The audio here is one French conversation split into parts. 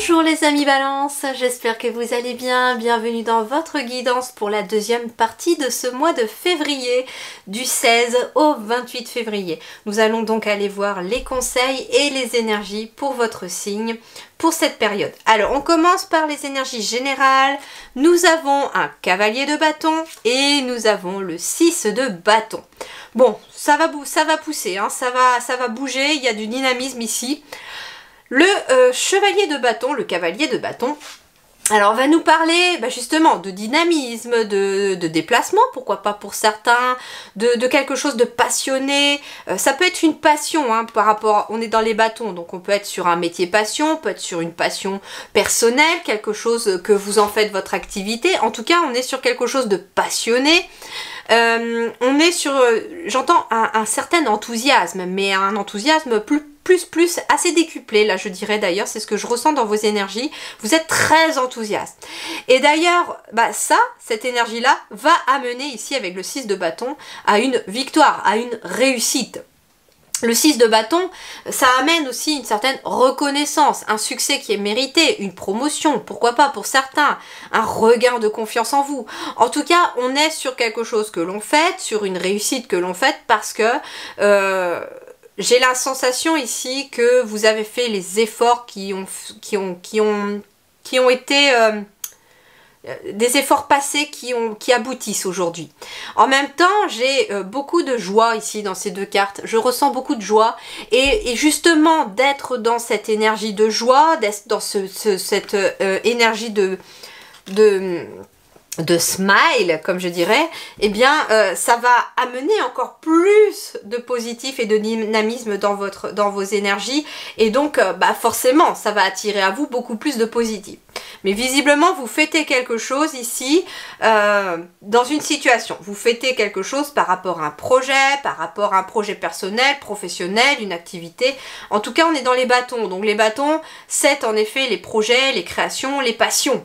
Bonjour les amis Balance, j'espère que vous allez bien. Bienvenue dans votre guidance pour la deuxième partie de ce mois de février, du 16 au 28 février. Nous allons donc aller voir les conseils et les énergies pour votre signe pour cette période. Alors on commence par les énergies générales. Nous avons un cavalier de bâton et nous avons le 6 de bâton. Bon, ça va pousser, hein, ça va bouger, il y a du dynamisme ici. Le chevalier de bâton, le cavalier de bâton, alors va nous parler justement de dynamisme, de déplacement, pourquoi pas pour certains, de quelque chose de passionné. Ça peut être une passion, hein, par rapport, on est dans les bâtons, donc on peut être sur un métier passion, on peut être sur une passion personnelle, quelque chose que vous en faites votre activité. En tout cas, on est sur quelque chose de passionné. On est sur, j'entends un certain enthousiasme, mais un enthousiasme plus assez décuplé, là je dirais d'ailleurs, c'est ce que je ressens dans vos énergies, vous êtes très enthousiaste. Et d'ailleurs, cette énergie-là va amener ici avec le 6 de bâton à une victoire, à une réussite. Le 6 de bâton, ça amène aussi une certaine reconnaissance, un succès qui est mérité, une promotion, pourquoi pas pour certains, un regain de confiance en vous. En tout cas, on est sur quelque chose que l'on fait, sur une réussite que l'on fait parce que j'ai la sensation ici que vous avez fait les efforts qui ont été des efforts passés qui aboutissent aujourd'hui. En même temps, j'ai beaucoup de joie ici dans ces deux cartes. Je ressens beaucoup de joie et justement d'être dans cette énergie de joie, d'être dans cette énergie de smile, comme je dirais, eh bien ça va amener encore plus de positif et de dynamisme dans vos énergies et donc forcément ça va attirer à vous beaucoup plus de positif. Mais visiblement vous fêtez quelque chose ici dans une situation, vous fêtez quelque chose par rapport à un projet personnel, professionnel, une activité. En tout cas on est dans les bâtons, donc les bâtons c'est en effet les projets, les créations, les passions.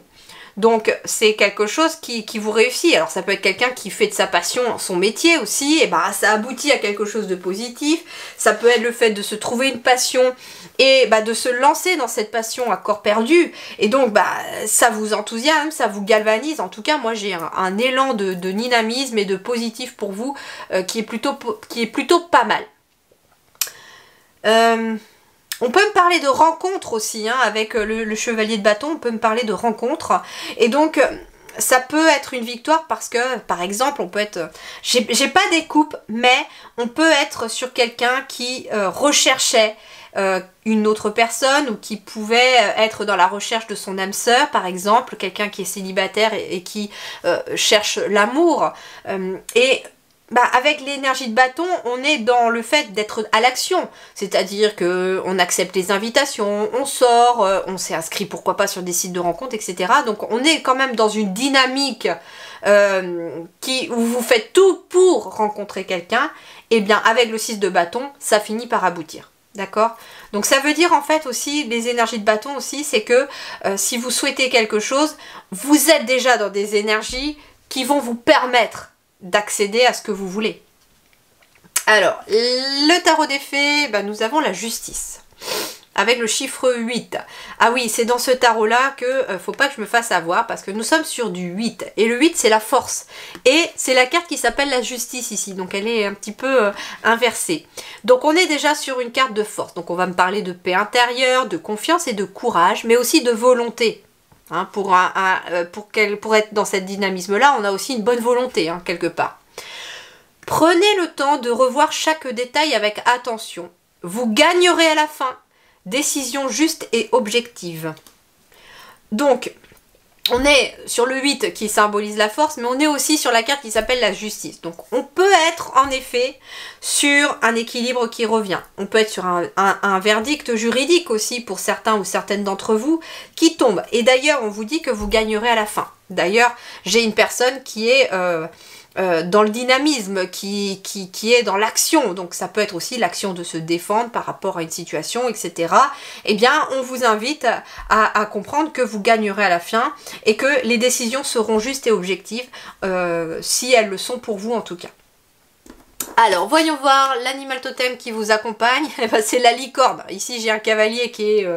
Donc c'est quelque chose qui vous réussit. Alors ça peut être quelqu'un qui fait de sa passion son métier aussi, et ça aboutit à quelque chose de positif. Ça peut être le fait de se trouver une passion et de se lancer dans cette passion à corps perdu. Et donc ça vous enthousiasme, ça vous galvanise. En tout cas moi j'ai un élan de dynamisme et de positif pour vous qui est plutôt pas mal. On peut me parler de rencontres aussi, hein, avec le chevalier de bâton, on peut me parler de rencontres. Et donc, ça peut être une victoire parce que, par exemple, on peut être... J'ai pas des coupes, mais on peut être sur quelqu'un qui recherchait une autre personne ou qui pouvait être dans la recherche de son âme sœur, par exemple, quelqu'un qui est célibataire et qui cherche l'amour. Avec l'énergie de bâton, on est dans le fait d'être à l'action, c'est-à-dire que on accepte les invitations, on sort, on s'est inscrit pourquoi pas sur des sites de rencontres, etc. Donc on est quand même dans une dynamique où vous faites tout pour rencontrer quelqu'un, et bien avec le 6 de bâton, ça finit par aboutir. D'accord? Donc ça veut dire en fait aussi, les énergies de bâton aussi, c'est que si vous souhaitez quelque chose, vous êtes déjà dans des énergies qui vont vous permettre d'accéder à ce que vous voulez. Alors, le tarot des fées, nous avons la justice. Avec le chiffre 8. Ah oui, c'est dans ce tarot-là que faut pas que je me fasse avoir parce que nous sommes sur du 8. Et le 8, c'est la force. Et c'est la carte qui s'appelle la justice ici. Donc elle est un petit peu inversée. Donc on est déjà sur une carte de force. Donc on va me parler de paix intérieure, de confiance et de courage, mais aussi de volonté. Hein, pour être dans cette dynamisme-là, on a aussi une bonne volonté, hein, quelque part. Prenez le temps de revoir chaque détail avec attention. Vous gagnerez à la fin. Décision juste et objective. Donc, on est sur le 8 qui symbolise la force, mais on est aussi sur la carte qui s'appelle la justice. Donc on peut être en effet sur un équilibre qui revient. On peut être sur un verdict juridique aussi pour certains ou certaines d'entre vous qui tombe. Et d'ailleurs, on vous dit que vous gagnerez à la fin. D'ailleurs, j'ai une personne qui est dans le dynamisme, qui est dans l'action, donc ça peut être aussi l'action de se défendre par rapport à une situation, etc. Eh bien, on vous invite à comprendre que vous gagnerez à la fin et que les décisions seront justes et objectives, si elles le sont pour vous en tout cas. Alors, voyons voir l'animal totem qui vous accompagne. Eh ben, c'est la licorne. Ici, j'ai un cavalier qui est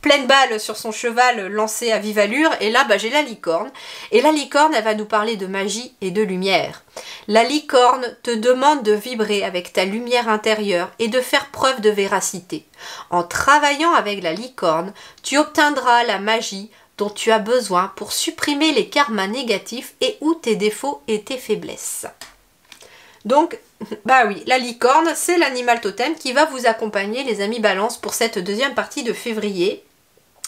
pleine balle sur son cheval lancé à vive allure. Et là, j'ai la licorne. Et la licorne, elle va nous parler de magie et de lumière. La licorne te demande de vibrer avec ta lumière intérieure et de faire preuve de véracité. En travaillant avec la licorne, tu obtiendras la magie dont tu as besoin pour supprimer les karmas négatifs et ou tes défauts et tes faiblesses. Donc, oui, la licorne, c'est l'animal totem qui va vous accompagner, les amis Balance, pour cette deuxième partie de février.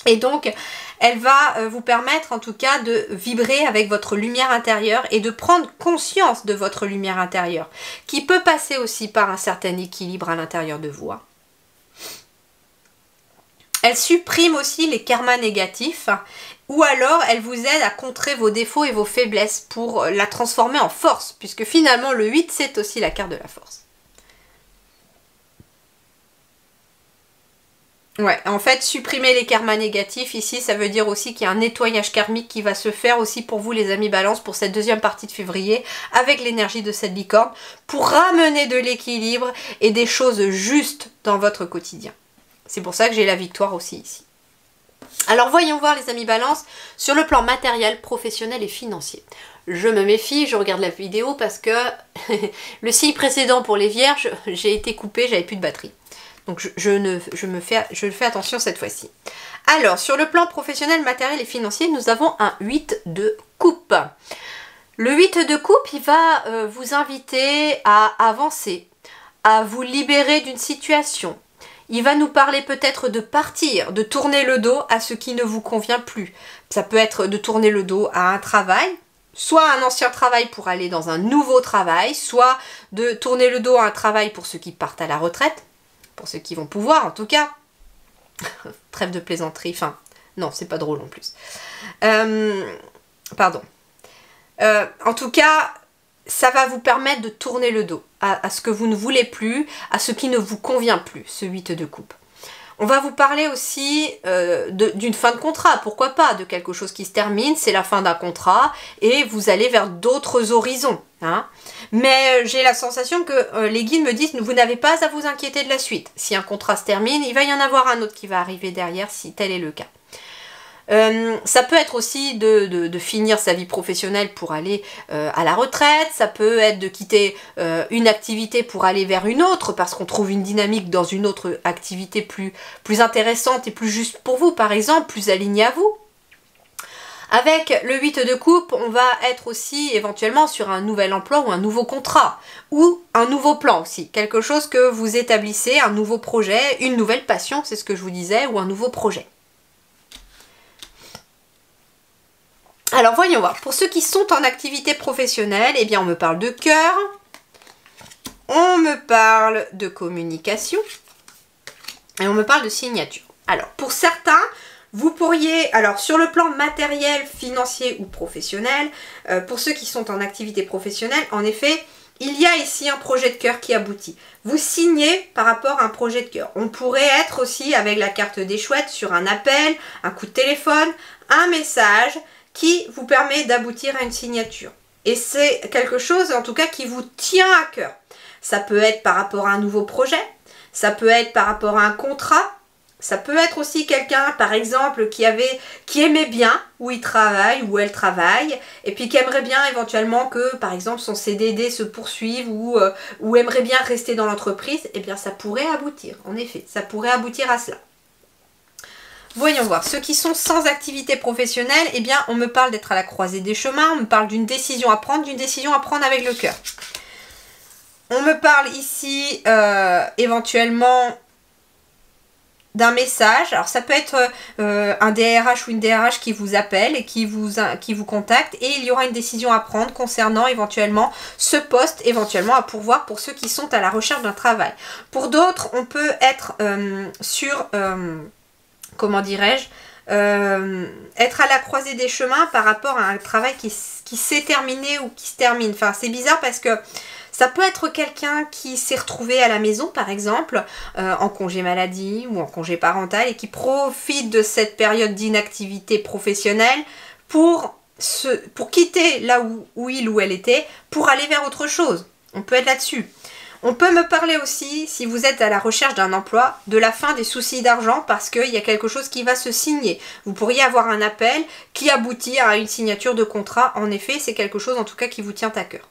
Et donc, elle va vous permettre en tout cas de vibrer avec votre lumière intérieure et de prendre conscience de votre lumière intérieure, qui peut passer aussi par un certain équilibre à l'intérieur de vous. Elle supprime aussi les karmas négatifs, ou alors elle vous aide à contrer vos défauts et vos faiblesses pour la transformer en force, puisque finalement le 8 c'est aussi la carte de la force. Ouais, en fait, supprimer les karmas négatifs, ici, ça veut dire aussi qu'il y a un nettoyage karmique qui va se faire aussi pour vous, les amis Balance, pour cette deuxième partie de février, avec l'énergie de cette licorne, pour ramener de l'équilibre et des choses justes dans votre quotidien. C'est pour ça que j'ai la victoire aussi ici. Alors voyons voir, les amis Balance, sur le plan matériel, professionnel et financier. Je me méfie, je regarde la vidéo parce que le signe précédent pour les vierges, j'ai été coupée, j'avais plus de batterie. Donc je fais attention cette fois-ci. Alors, sur le plan professionnel, matériel et financier, nous avons un 8 de coupe. Le 8 de coupe, il va vous inviter à avancer, à vous libérer d'une situation. Il va nous parler peut-être de partir, de tourner le dos à ce qui ne vous convient plus. Ça peut être de tourner le dos à un travail, soit un ancien travail pour aller dans un nouveau travail, soit de tourner le dos à un travail pour ceux qui partent à la retraite, pour ceux qui vont pouvoir en tout cas. Trêve de plaisanterie, enfin, non, c'est pas drôle en plus. Pardon. En tout cas, ça va vous permettre de tourner le dos à ce que vous ne voulez plus, à ce qui ne vous convient plus, ce 8 de coupe. On va vous parler aussi d'une fin de contrat, pourquoi pas, de quelque chose qui se termine, c'est la fin d'un contrat, et vous allez vers d'autres horizons. Hein. Mais j'ai la sensation que les guides me disent, vous n'avez pas à vous inquiéter de la suite. Si un contrat se termine, il va y en avoir un autre qui va arriver derrière, si tel est le cas. Ça peut être aussi de finir sa vie professionnelle pour aller à la retraite, ça peut être de quitter une activité pour aller vers une autre parce qu'on trouve une dynamique dans une autre activité plus intéressante et plus juste pour vous, par exemple, plus alignée à vous. Avec le 8 de coupe, on va être aussi éventuellement sur un nouvel emploi ou un nouveau contrat, ou un nouveau plan aussi, quelque chose que vous établissez, un nouveau projet, une nouvelle passion, c'est ce que je vous disais, ou un nouveau projet. Alors voyons voir, pour ceux qui sont en activité professionnelle, eh bien on me parle de cœur, on me parle de communication et on me parle de signature. Alors pour certains, vous pourriez, alors sur le plan matériel, financier ou professionnel, pour ceux qui sont en activité professionnelle, en effet, il y a ici un projet de cœur qui aboutit. Vous signez par rapport à un projet de cœur. On pourrait être aussi avec la carte des chouettes sur un appel, un coup de téléphone, un message qui vous permet d'aboutir à une signature. Et c'est quelque chose, en tout cas, qui vous tient à cœur. Ça peut être par rapport à un nouveau projet, ça peut être par rapport à un contrat, ça peut être aussi quelqu'un, par exemple, qui aimait bien où il travaille, où elle travaille, et puis qui aimerait bien éventuellement que, par exemple, son CDD se poursuive ou aimerait bien rester dans l'entreprise, eh bien ça pourrait aboutir, en effet, ça pourrait aboutir à cela. Voyons voir, ceux qui sont sans activité professionnelle, eh bien on me parle d'être à la croisée des chemins, on me parle d'une décision à prendre avec le cœur. On me parle ici éventuellement d'un message, alors ça peut être un DRH ou une DRH qui vous appelle et qui vous contacte et il y aura une décision à prendre concernant éventuellement ce poste, éventuellement à pourvoir pour ceux qui sont à la recherche d'un travail. Pour d'autres, on peut être sur... comment dirais-je, être à la croisée des chemins par rapport à un travail qui s'est terminé ou qui se termine. Enfin, c'est bizarre parce que ça peut être quelqu'un qui s'est retrouvé à la maison, par exemple, en congé maladie ou en congé parental et qui profite de cette période d'inactivité professionnelle pour quitter là où il ou elle était pour aller vers autre chose. On peut être là-dessus. On peut me parler aussi, si vous êtes à la recherche d'un emploi, de la fin des soucis d'argent parce qu'il y a quelque chose qui va se signer. Vous pourriez avoir un appel qui aboutit à une signature de contrat. En effet, c'est quelque chose en tout cas qui vous tient à cœur.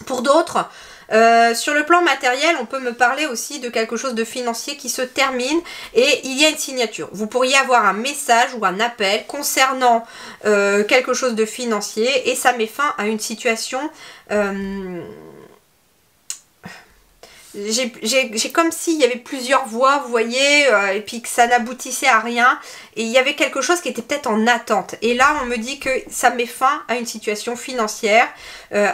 Pour d'autres, sur le plan matériel, on peut me parler aussi de quelque chose de financier qui se termine et il y a une signature. Vous pourriez avoir un message ou un appel concernant quelque chose de financier et ça met fin à une situation... j'ai comme s'il y avait plusieurs voies, vous voyez, et puis que ça n'aboutissait à rien. Et il y avait quelque chose qui était peut-être en attente. Et là, on me dit que ça met fin à une situation financière.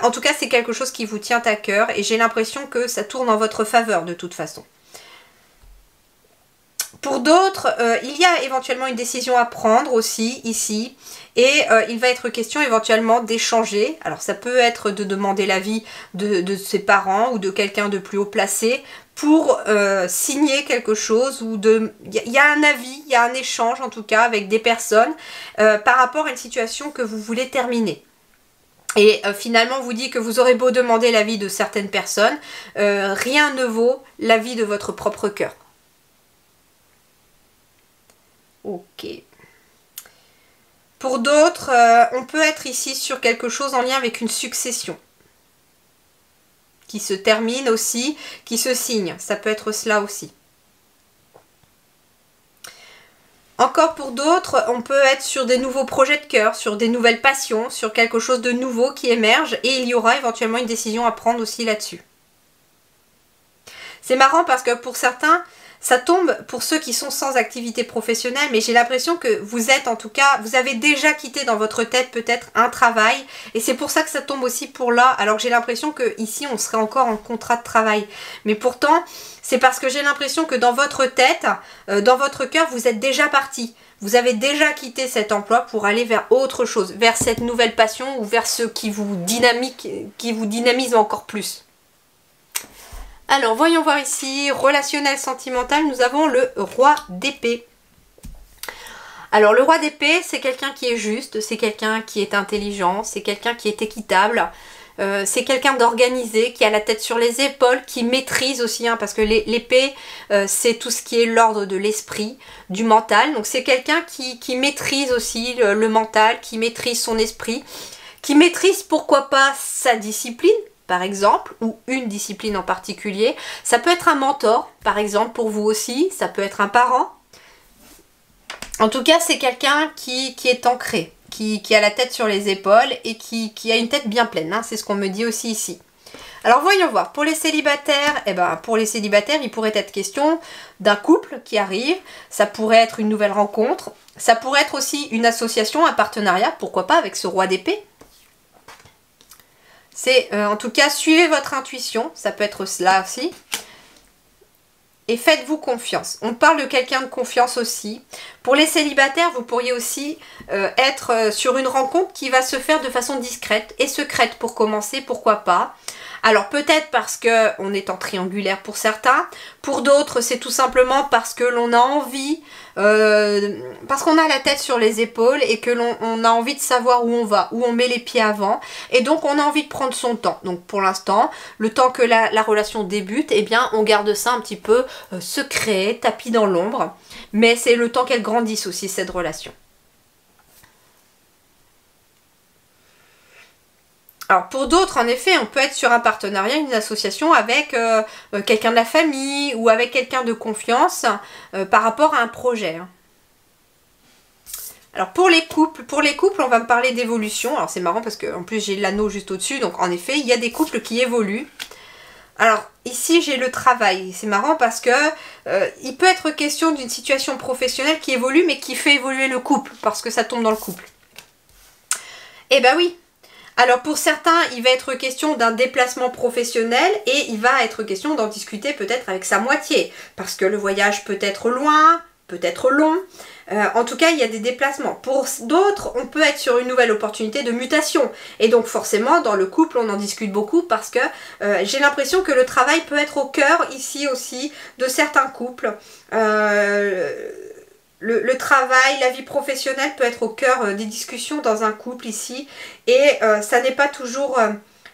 En tout cas, c'est quelque chose qui vous tient à cœur. Et j'ai l'impression que ça tourne en votre faveur de toute façon. Pour d'autres, il y a éventuellement une décision à prendre aussi ici et il va être question éventuellement d'échanger. Alors ça peut être de demander l'avis de ses parents ou de quelqu'un de plus haut placé pour signer quelque chose ou de... Il y a un avis, il y a un échange en tout cas avec des personnes par rapport à une situation que vous voulez terminer. Et finalement, on vous dit que vous aurez beau demander l'avis de certaines personnes, rien ne vaut l'avis de votre propre cœur. Ok. Pour d'autres, on peut être ici sur quelque chose en lien avec une succession. Qui se termine aussi, qui se signe. Ça peut être cela aussi. Encore pour d'autres, on peut être sur des nouveaux projets de cœur, sur des nouvelles passions, sur quelque chose de nouveau qui émerge et il y aura éventuellement une décision à prendre aussi là-dessus. C'est marrant parce que pour certains... Ça tombe pour ceux qui sont sans activité professionnelle, mais j'ai l'impression que vous êtes en tout cas, vous avez déjà quitté dans votre tête peut-être un travail et c'est pour ça que ça tombe aussi pour là, alors que j'ai l'impression que ici on serait encore en contrat de travail. Mais pourtant, c'est parce que j'ai l'impression que dans votre tête, dans votre cœur, vous êtes déjà parti. Vous avez déjà quitté cet emploi pour aller vers autre chose, vers cette nouvelle passion ou vers ce qui vous dynamise encore plus. Alors, voyons voir ici, relationnel sentimental, nous avons le roi d'épée. Alors, le roi d'épée, c'est quelqu'un qui est juste, c'est quelqu'un qui est intelligent, c'est quelqu'un qui est équitable, c'est quelqu'un d'organisé, qui a la tête sur les épaules, qui maîtrise aussi, hein, parce que l'épée, c'est tout ce qui est l'ordre de l'esprit, du mental. Donc, c'est quelqu'un qui maîtrise aussi le mental, qui maîtrise son esprit, qui maîtrise, pourquoi pas, sa discipline, par exemple, ou une discipline en particulier. Ça peut être un mentor, par exemple, pour vous aussi. Ça peut être un parent. En tout cas, c'est quelqu'un qui est ancré, qui a la tête sur les épaules et qui a une tête bien pleine. Hein, c'est ce qu'on me dit aussi ici. Alors, voyons voir. Pour les célibataires, il pourrait être question d'un couple qui arrive. Ça pourrait être une nouvelle rencontre. Ça pourrait être aussi une association, un partenariat, pourquoi pas, avec ce roi d'épée. C'est en tout cas, suivez votre intuition, ça peut être cela aussi. Et faites-vous confiance. On parle de quelqu'un de confiance aussi. Pour les célibataires, vous pourriez aussi être sur une rencontre qui va se faire de façon discrète et secrète pour commencer, pourquoi pas. Alors peut-être parce qu'on est en triangulaire pour certains, pour d'autres c'est tout simplement parce que l'on a envie, parce qu'on a la tête sur les épaules et que l'on a envie de savoir où on va, où on met les pieds avant et donc on a envie de prendre son temps. Donc pour l'instant, le temps que la relation débute, eh bien on garde ça un petit peu secret, tapis dans l'ombre, mais c'est le temps qu'elle grandisse aussi cette relation. Alors pour d'autres, en effet, on peut être sur un partenariat, une association avec quelqu'un de la famille ou avec quelqu'un de confiance par rapport à un projet. Hein. Alors pour les couples, on va me parler d'évolution. Alors c'est marrant parce qu'en plus j'ai l'anneau juste au-dessus, donc en effet, il y a des couples qui évoluent. Alors ici j'ai le travail, c'est marrant parce que il peut être question d'une situation professionnelle qui évolue mais qui fait évoluer le couple parce que ça tombe dans le couple. Eh ben oui. Alors pour certains, il va être question d'un déplacement professionnel et il va être question d'en discuter peut-être avec sa moitié. Parce que le voyage peut être loin, peut être long. En tout cas, il y a des déplacements. Pour d'autres, on peut être sur une nouvelle opportunité de mutation. Et donc forcément, dans le couple, on en discute beaucoup parce que j'ai l'impression que le travail peut être au cœur ici aussi de certains couples. Le travail, la vie professionnelle peut être au cœur des discussions dans un couple ici et ça n'est pas toujours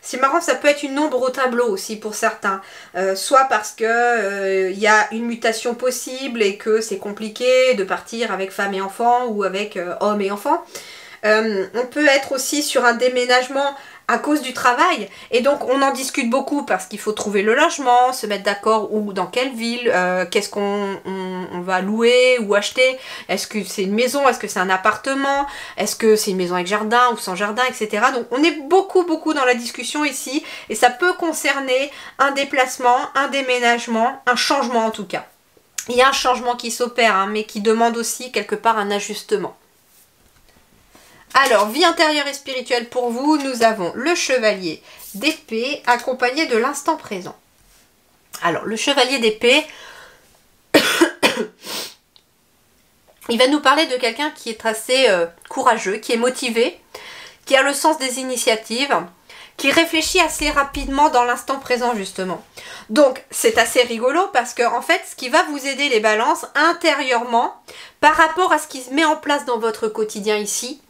c'est marrant, ça peut être une ombre au tableau aussi pour certains. Soit parce que y a une mutation possible et que c'est compliqué de partir avec femme et enfant ou avec homme et enfant. On peut être aussi sur un déménagement à cause du travail, et donc on en discute beaucoup parce qu'il faut trouver le logement, se mettre d'accord ou dans quelle ville, qu'est-ce qu'on va louer ou acheter, est-ce que c'est une maison, est-ce que c'est un appartement, est-ce que c'est une maison avec jardin ou sans jardin, etc. Donc on est beaucoup dans la discussion ici, et ça peut concerner un déplacement, un déménagement, un changement en tout cas. Il y a un changement qui s'opère, hein, mais qui demande aussi quelque part un ajustement. Alors, vie intérieure et spirituelle pour vous, nous avons le chevalier d'épée accompagné de l'instant présent. Alors, le chevalier d'épée, il va nous parler de quelqu'un qui est assez courageux, qui est motivé, qui a le sens des initiatives, qui réfléchit assez rapidement dans l'instant présent justement. Donc, c'est assez rigolo parce que en fait, ce qui va vous aider les balances intérieurement, par rapport à ce qui se met en place dans votre quotidien ici,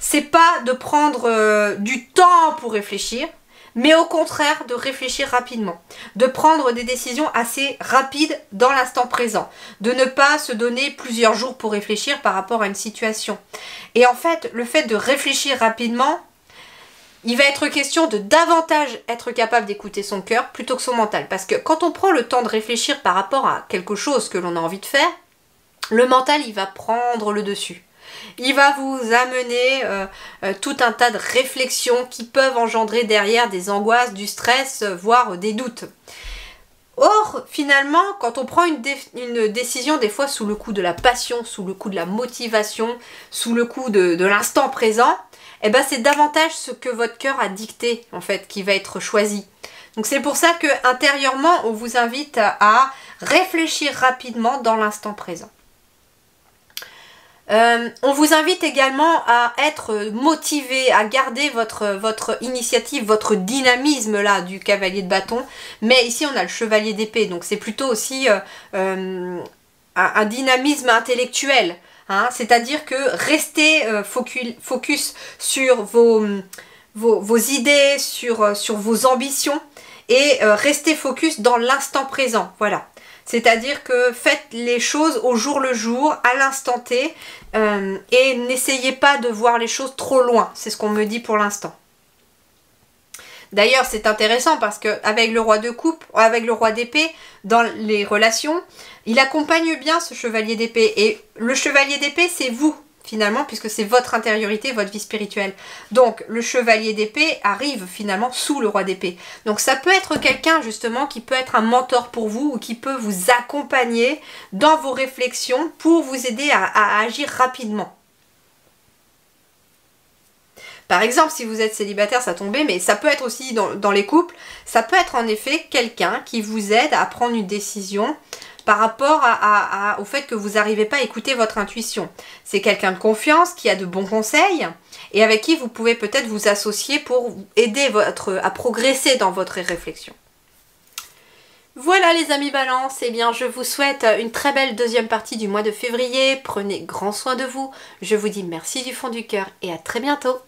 c'est pas de prendre du temps pour réfléchir, mais au contraire de réfléchir rapidement, de prendre des décisions assez rapides dans l'instant présent, de ne pas se donner plusieurs jours pour réfléchir par rapport à une situation. Et en fait, le fait de réfléchir rapidement, il va être question de davantage être capable d'écouter son cœur plutôt que son mental. Parce que quand on prend le temps de réfléchir par rapport à quelque chose que l'on a envie de faire, le mental, il va prendre le dessus. Il va vous amener tout un tas de réflexions qui peuvent engendrer derrière des angoisses, du stress, voire des doutes. Or, finalement, quand on prend une décision, des fois sous le coup de la passion, sous le coup de la motivation, sous le coup de l'instant présent, eh ben c'est davantage ce que votre cœur a dicté, en fait, qui va être choisi. Donc c'est pour ça que intérieurement, on vous invite à réfléchir rapidement dans l'instant présent. On vous invite également à être motivé, à garder votre initiative, votre dynamisme là du cavalier de bâton. Mais ici on a le chevalier d'épée, donc c'est plutôt aussi un dynamisme intellectuel. Hein, c'est-à-dire que restez focus sur vos idées, sur vos ambitions et restez focus dans l'instant présent. Voilà. C'est-à-dire que faites les choses au jour le jour, à l'instant T, et n'essayez pas de voir les choses trop loin. C'est ce qu'on me dit pour l'instant. D'ailleurs, c'est intéressant parce qu'avec le roi de coupe, avec le roi d'épée, dans les relations, il accompagne bien ce chevalier d'épée. Et le chevalier d'épée, c'est vous, finalement, puisque c'est votre intériorité, votre vie spirituelle. Donc, le chevalier d'épée arrive finalement sous le roi d'épée. Donc, ça peut être quelqu'un, justement, qui peut être un mentor pour vous ou qui peut vous accompagner dans vos réflexions pour vous aider à agir rapidement. Par exemple, si vous êtes célibataire, ça tombe, mais ça peut être aussi dans les couples, ça peut être en effet quelqu'un qui vous aide à prendre une décision par rapport au fait que vous n'arrivez pas à écouter votre intuition. C'est quelqu'un de confiance qui a de bons conseils et avec qui vous pouvez peut-être vous associer pour aider à progresser dans votre réflexion. Voilà les amis Balance, eh bien je vous souhaite une très belle deuxième partie du mois de février. Prenez grand soin de vous. Je vous dis merci du fond du cœur et à très bientôt.